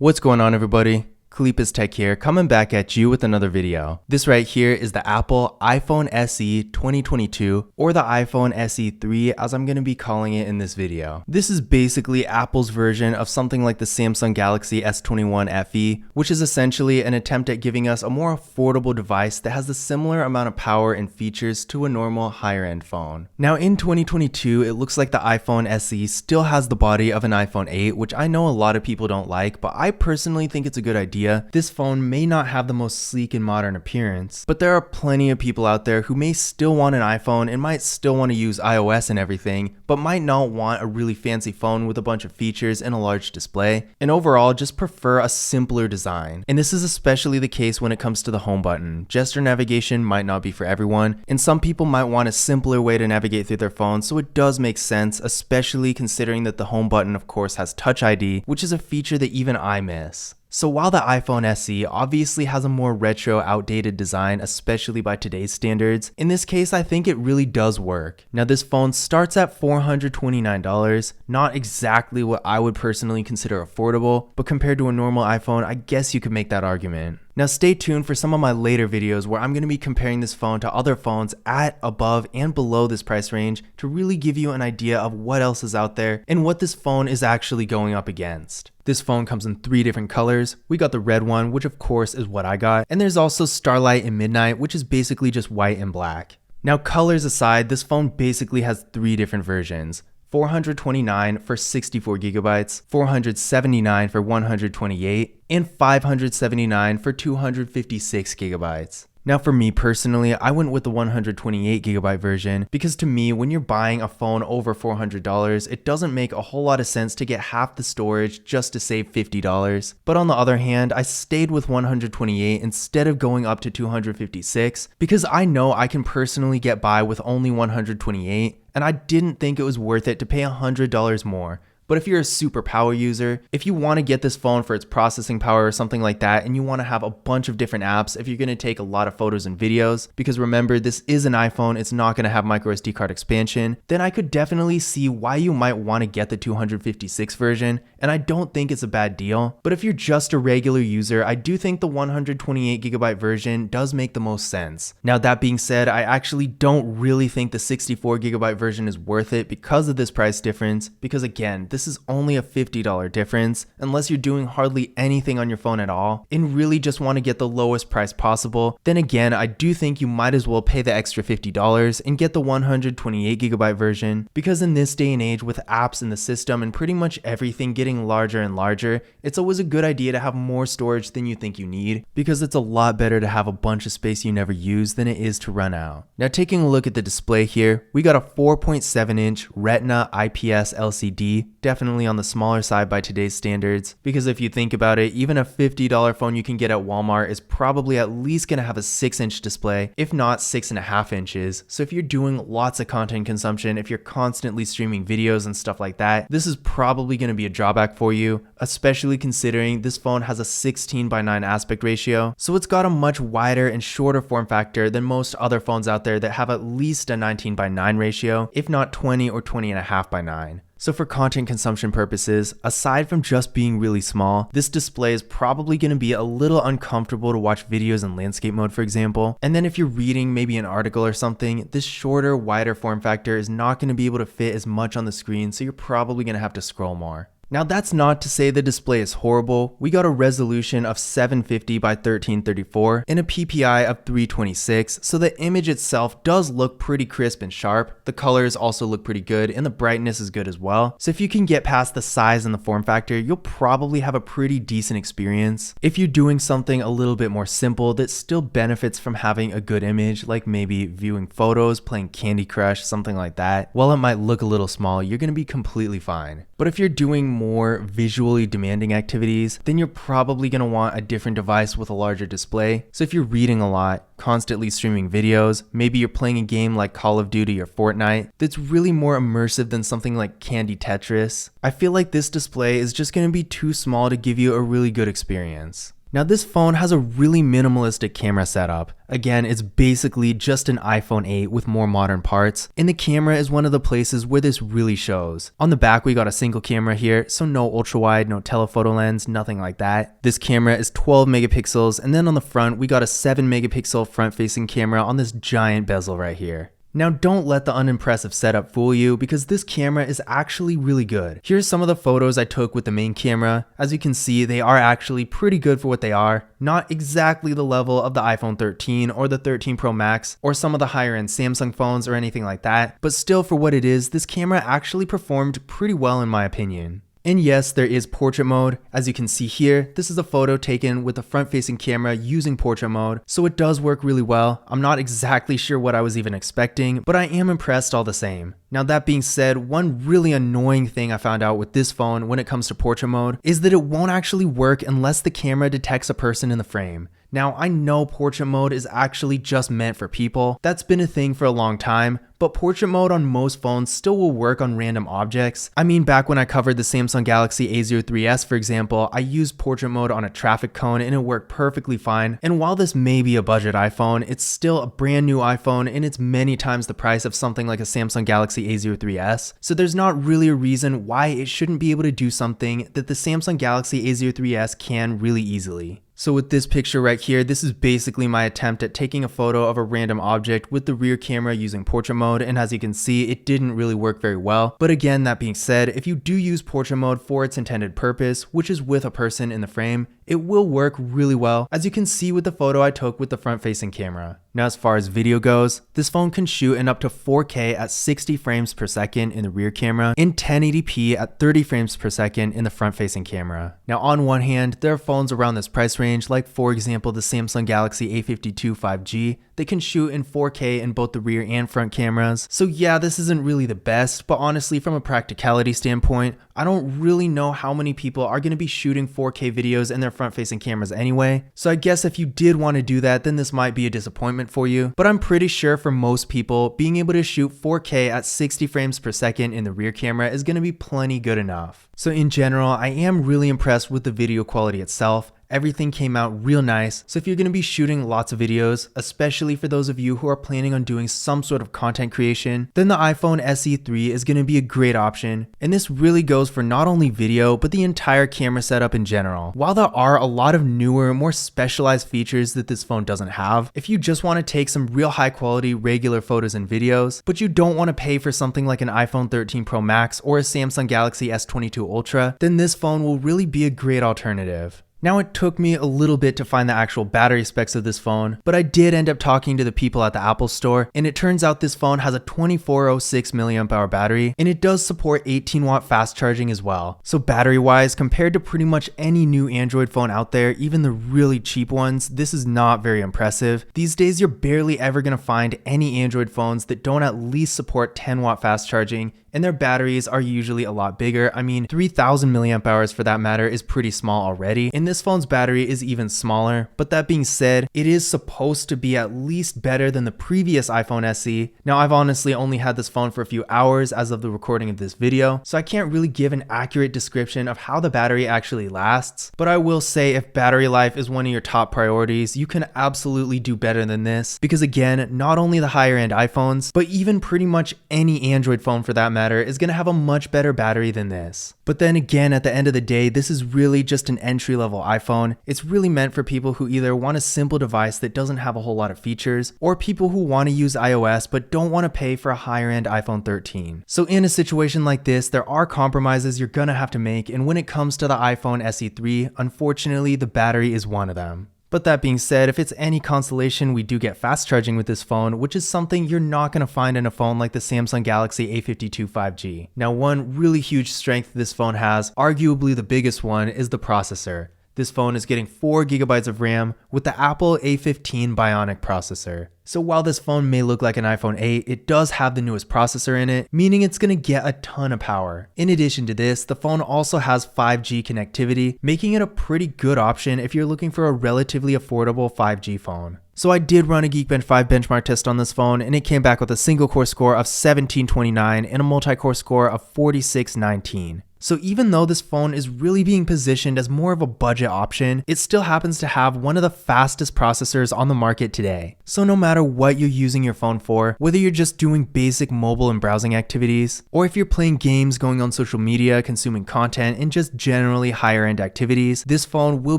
What's going on, everybody? Kalipas Tech here, coming back at you with another video. This right here is the Apple iPhone SE 2022, or the iPhone SE 3 as I'm going to be calling it in this video. This is basically Apple's version of something like the Samsung Galaxy S21 FE, which is essentially an attempt at giving us a more affordable device that has a similar amount of power and features to a normal higher end phone. Now in 2022, it looks like the iPhone SE still has the body of an iPhone 8, which I know a lot of people don't like, but I personally think it's a good idea. This phone may not have the most sleek and modern appearance, but there are plenty of people out there who may still want an iPhone and might still want to use iOS and everything, but might not want a really fancy phone with a bunch of features and a large display, and overall just prefer a simpler design. And this is especially the case when it comes to the home button. Gesture navigation might not be for everyone, and some people might want a simpler way to navigate through their phone, so it does make sense, especially considering that the home button of course has Touch ID, which is a feature that even I miss. So while the iPhone SE obviously has a more retro, outdated design, especially by today's standards, in this case I think it really does work. Now this phone starts at $429, not exactly what I would personally consider affordable, but compared to a normal iPhone, I guess you could make that argument. Now stay tuned for some of my later videos where I'm going to be comparing this phone to other phones at, above, and below this price range to really give you an idea of what else is out there and what this phone is actually going up against. This phone comes in 3 different colors. We got the red one, which of course is what I got, and there's also Starlight and Midnight, which is basically just white and black. Now colors aside, this phone basically has 3 different versions. 429 for 64 gigabytes, 479 for 128, and 579 for 256 gigabytes. Now for me personally, I went with the 128 gigabyte version because to me, when you're buying a phone over $400, it doesn't make a whole lot of sense to get half the storage just to save $50. But on the other hand, I stayed with 128 instead of going up to 256 because I know I can personally get by with only 128, and I didn't think it was worth it to pay $100 more. But if you're a super power user, if you want to get this phone for its processing power or something like that, and you want to have a bunch of different apps if you're going to take a lot of photos and videos, because remember, this is an iPhone, it's not going to have micro SD card expansion, then I could definitely see why you might want to get the 256 version, and I don't think it's a bad deal. But if you're just a regular user, I do think the 128 gigabyte version does make the most sense. Now that being said, I actually don't really think the 64 gigabyte version is worth it because of this price difference, because again, this is only a $50 difference unless you're doing hardly anything on your phone at all and really just want to get the lowest price possible. Then again, I do think you might as well pay the extra $50 and get the 128 gigabyte version, because in this day and age with apps in the system and pretty much everything getting larger and larger, it's always a good idea to have more storage than you think you need, because it's a lot better to have a bunch of space you never use than it is to run out. Now taking a look at the display here, we got a 4.7 inch Retina IPS LCD, definitely on the smaller side by today's standards, because if you think about it, even a $50 phone you can get at Walmart is probably at least going to have a 6-inch display, if not 6.5 inches. So if you're doing lots of content consumption, if you're constantly streaming videos and stuff like that, this is probably going to be a drawback for you, especially considering this phone has a 16:9 aspect ratio, so it's got a much wider and shorter form factor than most other phones out there that have at least a 19:9 ratio, if not 20 or 20.5:9. So for content consumption purposes, aside from just being really small, this display is probably going to be a little uncomfortable to watch videos in landscape mode, for example. And then if you're reading maybe an article or something, this shorter, wider form factor is not going to be able to fit as much on the screen, so you're probably going to have to scroll more. Now that's not to say the display is horrible. We got a resolution of 750 by 1334 and a PPI of 326, so the image itself does look pretty crisp and sharp. The colors also look pretty good and the brightness is good as well. So if you can get past the size and the form factor, you'll probably have a pretty decent experience. If you're doing something a little bit more simple that still benefits from having a good image, like maybe viewing photos, playing Candy Crush, something like that, while it might look a little small, you're going to be completely fine. But if you're doing more visually demanding activities, then you're probably going to want a different device with a larger display. So if you're reading a lot, constantly streaming videos, maybe you're playing a game like Call of Duty or Fortnite that's really more immersive than something like Candy Tetris, I feel like this display is just going to be too small to give you a really good experience. Now this phone has a really minimalistic camera setup. Again, it's basically just an iPhone 8 with more modern parts, and the camera is one of the places where this really shows. On the back we got a single camera here, so no ultra wide, no telephoto lens, nothing like that. This camera is 12 megapixels, and then on the front we got a 7 megapixel front facing camera on this giant bezel right here. Now don't let the unimpressive setup fool you, because this camera is actually really good. Here's some of the photos I took with the main camera. As you can see, they are actually pretty good for what they are. Not exactly the level of the iPhone 13 or the 13 Pro Max or some of the higher end Samsung phones or anything like that, but still for what it is, this camera actually performed pretty well in my opinion. And yes, there is portrait mode. As you can see here, this is a photo taken with the front-facing camera using portrait mode, so it does work really well. I'm not exactly sure what I was even expecting, but I am impressed all the same. Now that being said, one really annoying thing I found out with this phone when it comes to portrait mode is that it won't actually work unless the camera detects a person in the frame. Now I know portrait mode is actually just meant for people. That's been a thing for a long time, but portrait mode on most phones still will work on random objects. I mean, back when I covered the Samsung Galaxy A03s, for example, I used portrait mode on a traffic cone and it worked perfectly fine. And while this may be a budget iPhone, it's still a brand new iPhone and it's many times the price of something like a Samsung Galaxy A03s. So there's not really a reason why it shouldn't be able to do something that the Samsung Galaxy A03s can really easily. So with this picture right here, this is basically my attempt at taking a photo of a random object with the rear camera using portrait mode, and as you can see, it didn't really work very well. But again, that being said, if you do use portrait mode for its intended purpose, which is with a person in the frame, it will work really well, as you can see with the photo I took with the front-facing camera. Now as far as video goes, this phone can shoot in up to 4K at 60 frames per second in the rear camera and 1080p at 30 frames per second in the front-facing camera. Now on one hand, there are phones around this price range, like for example the Samsung Galaxy A52 5G, that can shoot in 4K in both the rear and front cameras. So yeah, this isn't really the best, but honestly from a practicality standpoint, I don't really know how many people are going to be shooting 4K videos in their front-facing cameras anyway. So I guess if you did want to do that, then this might be a disappointment for you. But I'm pretty sure for most people, being able to shoot 4K at 60 frames per second in the rear camera is going to be plenty good enough. So in general, I am really impressed with the video quality itself. Everything came out real nice, so if you're going to be shooting lots of videos, especially for those of you who are planning on doing some sort of content creation, then the iPhone SE 3 is going to be a great option. And this really goes for not only video, but the entire camera setup in general. While there are a lot of newer, more specialized features that this phone doesn't have, if you just want to take some real high quality regular photos and videos, but you don't want to pay for something like an iPhone 13 Pro Max or a Samsung Galaxy S22 Ultra, then this phone will really be a great alternative. Now it took me a little bit to find the actual battery specs of this phone, but I did end up talking to the people at the Apple store, and it turns out this phone has a 2406 mAh battery, and it does support 18 watt fast charging as well. So battery wise, compared to pretty much any new Android phone out there, even the really cheap ones, this is not very impressive. These days you're barely ever going to find any Android phones that don't at least support 10 watt fast charging, and their batteries are usually a lot bigger. I mean, 3000 milliamp hours for that matter is pretty small already, and this phone's battery is even smaller. But that being said, it is supposed to be at least better than the previous iPhone SE. Now I've honestly only had this phone for a few hours as of the recording of this video, so I can't really give an accurate description of how the battery actually lasts, but I will say if battery life is one of your top priorities, you can absolutely do better than this, because again, not only the higher end iPhones, but even pretty much any Android phone for that matter is going to have a much better battery than this. But then again, at the end of the day, this is really just an entry-level iPhone. It's really meant for people who either want a simple device that doesn't have a whole lot of features, or people who want to use iOS but don't want to pay for a higher-end iPhone 13. So in a situation like this, there are compromises you're going to have to make, and when it comes to the iPhone SE 3, unfortunately, the battery is one of them. But that being said, if it's any consolation, we do get fast charging with this phone, which is something you're not going to find in a phone like the Samsung Galaxy A52 5G. Now, one really huge strength this phone has, arguably the biggest one, is the processor. This phone is getting 4 GB of RAM with the Apple A15 Bionic processor. So while this phone may look like an iPhone 8, it does have the newest processor in it, meaning it's going to get a ton of power. In addition to this, the phone also has 5G connectivity, making it a pretty good option if you're looking for a relatively affordable 5G phone. So I did run a Geekbench 5 benchmark test on this phone, and it came back with a single core score of 1729 and a multi-core score of 4619. So even though this phone is really being positioned as more of a budget option, it still happens to have one of the fastest processors on the market today. So no matter what you're using your phone for, whether you're just doing basic mobile and browsing activities, or if you're playing games, going on social media, consuming content, and just generally higher end activities, this phone will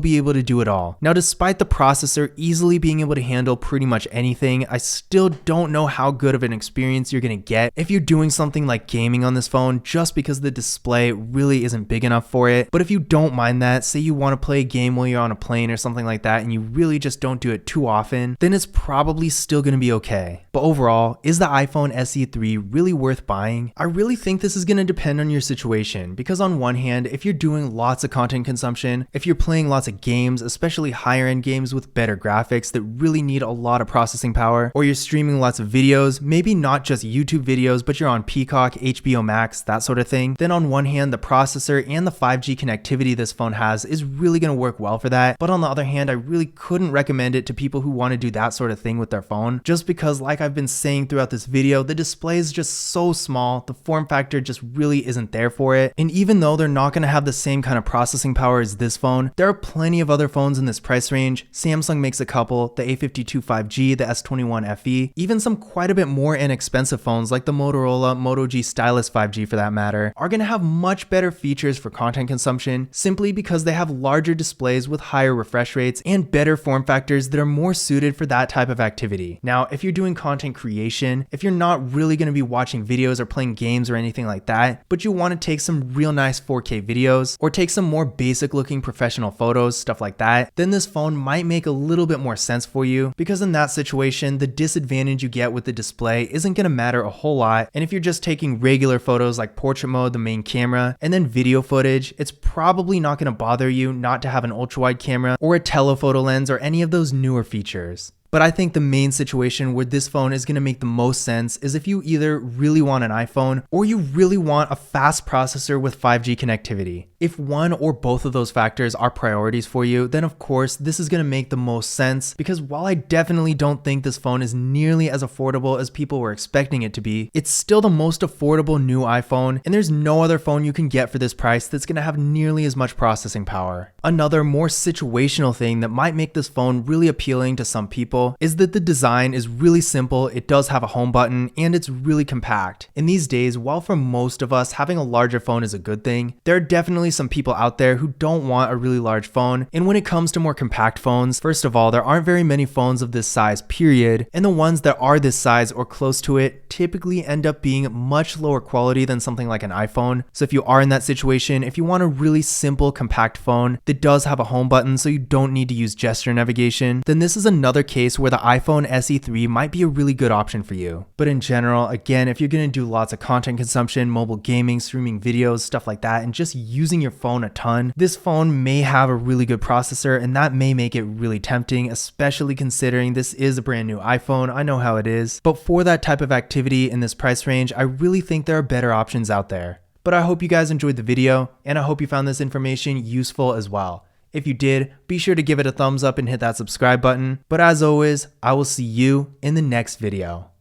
be able to do it all. Now, despite the processor easily being able to handle pretty much anything, I still don't know how good of an experience you're gonna get if you're doing something like gaming on this phone, just because the display really isn't big enough for it. But if you don't mind that, say you want to play a game while you're on a plane or something like that, and you really just don't do it too often, then it's probably still gonna be okay. But overall, is the iPhone SE 3 really worth buying? I really think this is gonna depend on your situation, because on one hand, if you're doing lots of content consumption, if you're playing lots of games, especially higher end games with better graphics that really need a lot of processing power, or you're streaming lots of videos, maybe not just YouTube videos, but you're on Peacock, HBO Max, that sort of thing, then on one hand, the processor and the 5G connectivity this phone has is really going to work well for that. But on the other hand, I really couldn't recommend it to people who want to do that sort of thing with their phone, just because, like I've been saying throughout this video, the display is just so small, the form factor just really isn't there for it. And even though they're not going to have the same kind of processing power as this phone, there are plenty of other phones in this price range. Samsung makes a couple, the A52 5G, the S21 FE, even some quite a bit more inexpensive phones like the Motorola Moto G Stylus 5G for that matter, are going to have much better features for content consumption simply because they have larger displays with higher refresh rates and better form factors that are more suited for that type of activity. Now, if you're doing content creation, if you're not really going to be watching videos or playing games or anything like that, but you want to take some real nice 4K videos or take some more basic looking professional photos, stuff like that, then this phone might make a little bit more sense for you, because in that situation, the disadvantage you get with the display isn't going to matter a whole lot. And if you're just taking regular photos like portrait mode, the main camera, and then video footage, it's probably not going to bother you not to have an ultra wide camera or a telephoto lens or any of those newer features. But I think the main situation where this phone is going to make the most sense is if you either really want an iPhone or you really want a fast processor with 5G connectivity. If one or both of those factors are priorities for you, then of course this is going to make the most sense, because while I definitely don't think this phone is nearly as affordable as people were expecting it to be, it's still the most affordable new iPhone, and there's no other phone you can get for this price that's going to have nearly as much processing power. Another more situational thing that might make this phone really appealing to some people is that the design is really simple, it does have a home button, and it's really compact. In these days, while for most of us having a larger phone is a good thing, there are definitely some people out there who don't want a really large phone. And when it comes to more compact phones, first of all, there aren't very many phones of this size, period, and the ones that are this size or close to it typically end up being much lower quality than something like an iPhone. So if you are in that situation, if you want a really simple compact phone that does have a home button so you don't need to use gesture navigation, then this is another case where the iPhone SE 3 might be a really good option for you. But in general, again, if you're going to do lots of content consumption, mobile gaming, streaming videos, stuff like that, and just using your phone a ton, this phone may have a really good processor, and that may make it really tempting, especially considering this is a brand new iPhone. I know how it is. But for that type of activity in this price range, I really think there are better options out there. But I hope you guys enjoyed the video, and I hope you found this information useful as well. If you did, be sure to give it a thumbs up and hit that subscribe button. But as always, I will see you in the next video.